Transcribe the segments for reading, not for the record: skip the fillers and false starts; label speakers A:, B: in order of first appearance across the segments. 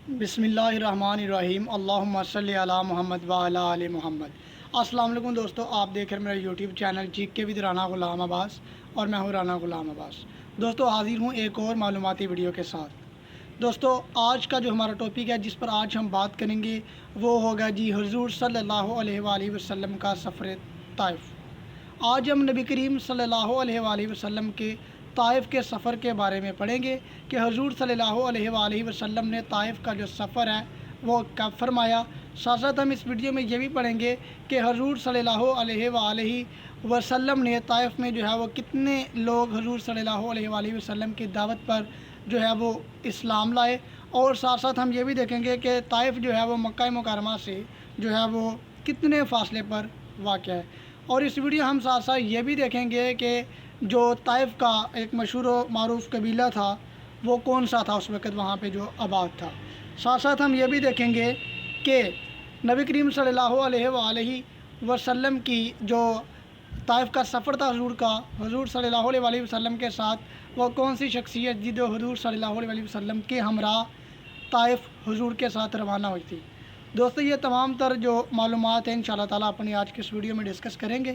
A: بسم اللہ الرحمن الرحیم اللہم صلی علی محمد وعلی آل محمد۔ السلام علیکم دوستو، آپ دیکھ رہے ہیں میرا یوٹیوب چینل جی کے ود رانا غلام عباس، اور میں ہوں رانا غلام عباس۔ دوستو حاضر ہوں ایک اور معلوماتی ویڈیو کے ساتھ۔ دوستو آج کا جو ہمارا ٹاپک ہے جس پر آج ہم بات کریں گے وہ ہوگا حضور صلی اللہ علیہ وآلہ وسلم کا سفر طائف۔ آج ہم نبی کریم صلی اللہ علیہ وآلہ وسلم کے طائف کے سفر کے بارے میں پڑھیں گے کہ حضور صلی اللہ علیہ وآلہ وسلم نے طائف کا جو سفر ہے وہ کب فرمایا۔ ساتھ ساتھ ہم اس ویڈیو میں یہ بھی پڑھیں گے کہ حضور صلی اللہ علیہ وآلہ وسلم نے طائف میں جو ہے وہ کتنے لوگ حضور صلی اللہ علیہ وآلہ وسلم کی دعوت پر جو ہے وہ اسلام لائے، اور ساتھ ساتھ ہم یہ بھی دیکھیں گے کہ طائف جو ہے وہ مکہ مکرمہ سے جو ہے وہ کتنے فاصلے پر واقع ہے۔ اور اس ویڈیو ہم ساتھ ساتھ یہ بھی دیکھیں گے کہ جو طائف کا ایک مشہور و معروف قبیلہ تھا وہ کون سا تھا اس وقت وہاں پہ جو آباد تھا۔ ساتھ ساتھ ہم یہ بھی دیکھیں گے کہ نبی کریم صلی اللہ علیہ وآلہ وسلم کی جو طائف کا سفر تھا حضور صلی اللہ علیہ وآلہ وسلم کے ساتھ، وہ کون سی شخصیت جی جو حضور صلی اللہ علیہ وآلہ وسلم کے ہمراہ طائف حضور کے ساتھ روانہ ہوئی تھی۔ دوستو یہ تمام تر جو معلومات ہیں انشاءاللہ تعالیٰ اپنی آج کے اس ویڈیو میں ڈسکس کریں گے۔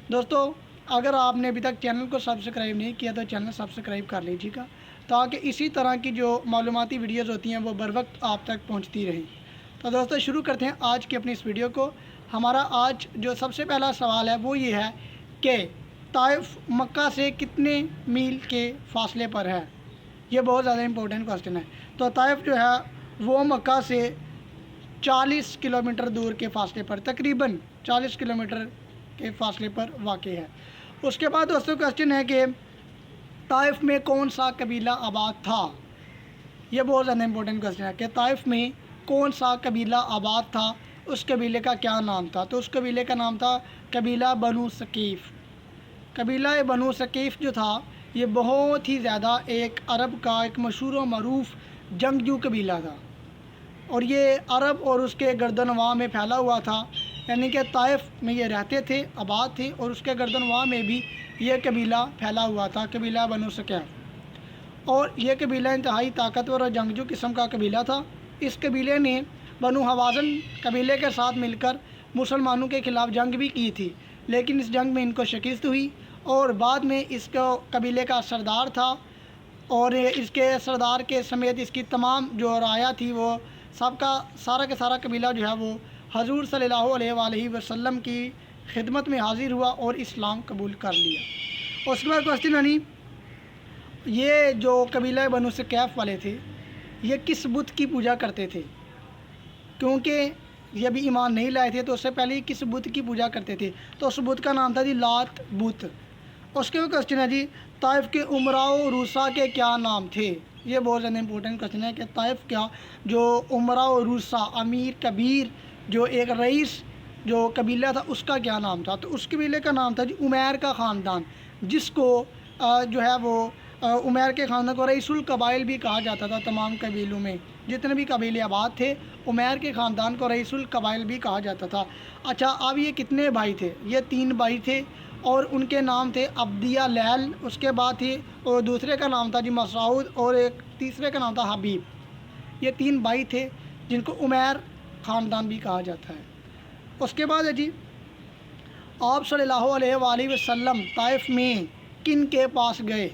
A: دوستو اگر آپ نے ابھی تک چینل کو سبسکرائب نہیں کیا تو چینل سبسکرائب کر لیجیے گا، تاکہ اسی طرح کی جو معلوماتی ویڈیوز ہوتی ہیں وہ بر وقت آپ تک پہنچتی رہیں۔ تو دوستو شروع کرتے ہیں آج کی اپنی اس ویڈیو کو۔ ہمارا آج جو سب سے پہلا سوال ہے وہ یہ ہے کہ طائف مکہ سے کتنے میل کے فاصلے پر ہے۔ یہ بہت زیادہ امپورٹنٹ کوسچن ہے۔ تو طائف جو ہے وہ مکہ سے 40 کلومیٹر دور کے فاصلے پر، تقریباً 40 کلومیٹر کے فاصلے پر واقع ہے۔ اس کے بعد دوستوں کوسچن ہے کہ طائف میں کون سا قبیلہ آباد تھا۔ یہ بہت زیادہ امپورٹنٹ کوسچن ہے کہ طائف میں کون سا قبیلہ آباد تھا، اس قبیلے کا کیا نام تھا۔ تو اس قبیلے کا نام تھا قبیلہ بنو ثقیف۔ قبیلہ بنو ثقیف جو تھا یہ بہت ہی زیادہ ایک عرب کا ایک مشہور و معروف جنگجو قبیلہ تھا، اور یہ عرب اور اس کے گردنواں میں پھیلا ہوا تھا، یعنی کہ طائف میں یہ رہتے تھے، آباد تھے، اور اس کے گردنواں میں بھی یہ قبیلہ پھیلا ہوا تھا، قبیلہ بنو ثقیف۔ اور یہ قبیلہ انتہائی طاقتور اور جنگجو قسم کا قبیلہ تھا۔ اس قبیلے نے بنو حوازن قبیلے کے ساتھ مل کر مسلمانوں کے خلاف جنگ بھی کی تھی، لیکن اس جنگ میں ان کو شکست ہوئی، اور بعد میں اس کو قبیلے کا سردار تھا، اور اس کے سردار کے سمیت اس کی تمام جو رعایا تھی وہ سب کا سارا قبیلہ جو ہے وہ حضور صلی اللہ علیہ وآلہ وسلم کی خدمت میں حاضر ہوا اور اسلام قبول کر لیا۔ اس کے بعد کوسچن یعنی یہ جو قبیلہ بنو ثقیف والے تھے یہ کس بت کی پوجا کرتے تھے، کیونکہ یہ بھی ایمان نہیں لائے تھے تو اس سے پہلے ہی کس بت کی پوجا کرتے تھے۔ تو اس بت کا نام تھا لات بت۔ اس کے بعد کوسچن ہے طائف کے امراء و روسا کے کیا نام تھے۔ یہ بہت زیادہ امپورٹنٹ کوسچن ہے کہ طائف کا جو امراء و روسا، امیر کبیر، جو ایک رئیس جو قبیلہ تھا اس کا کیا نام تھا۔ تو اس قبیلے کا نام تھا عمیر کا خاندان، جس کو جو ہے وہ عمیر کے خاندان کو رئیس القبائل بھی کہا جاتا تھا۔ تمام قبیلوں میں جتنے بھی قبیلے آباد تھے عمیر کے خاندان کو رئیس القبائل بھی کہا جاتا تھا۔ اچھا اب یہ کتنے بھائی تھے؟ یہ 3 بھائی تھے، اور ان کے نام تھے عبدیہ لیل، اس کے بعد تھی اور دوسرے کا نام تھا مسعود، اور ایک تیسرے کا نام تھا حبیب۔ یہ 3 بھائی تھے جن کو عمیر خاندان بھی کہا جاتا ہے۔ اس کے بعد ہے آپ صلی اللہ علیہ وآلہ وسلم طائف میں کن کے پاس گئے۔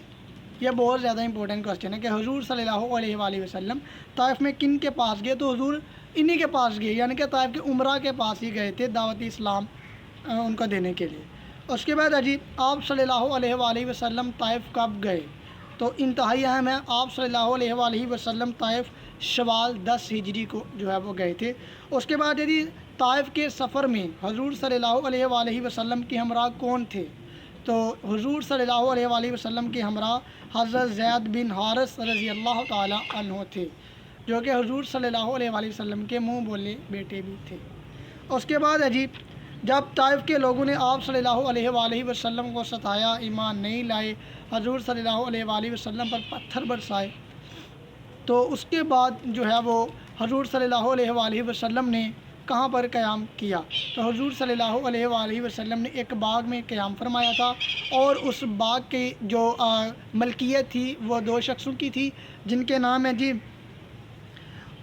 A: یہ بہت زیادہ امپورٹنٹ کوسچن ہے کہ حضور صلی اللہ علیہ وآلہ وسلم طائف میں کن کے پاس گئے۔ تو حضور انہی کے پاس گئے، یعنی کہ طائف کے امراء کے پاس ہی گئے تھے دعوت اسلام ان کو دینے کے لیے۔ اس کے بعد آپ صلی اللہ علیہ وآلہ وسلم طائف کب گئے۔ تو انتہائی اہم ہے، آپ صلی اللہ علیہ وآلہ وسلم طائف شوال 10 ہجری کو جو ہے وہ گئے تھے۔ اس کے بعد طائف کے سفر میں حضور صلی اللہ علیہ وآلہ وسلم کے ہمراہ کون تھے۔ تو حضور صلی اللہ علیہ وآلہ وسلم کے ہمراہ حضرت زید بن حارث رضی اللہ تعالی عنہ تھے، جو کہ حضور صلی اللہ علیہ وآلہ وسلم کے منہ بولے بیٹے بھی تھے۔ اس کے بعد جب طائف کے لوگوں نے آپ صلی اللہ علیہ وآلہ وسلم کو ستایا، ایمان نہیں لائے، حضور صلی اللہ علیہ وآلہ وسلم پر پتھر برسائے، تو اس کے بعد جو ہے وہ حضور صلی اللہ علیہ وآلہ وسلم نے کہاں پر قیام کیا۔ تو حضور صلی اللہ علیہ وآلہ وسلم نے ایک باغ میں قیام فرمایا تھا، اور اس باغ کی جو ملکیت تھی وہ 2 شخصوں کی تھی، جن کے نام ہیں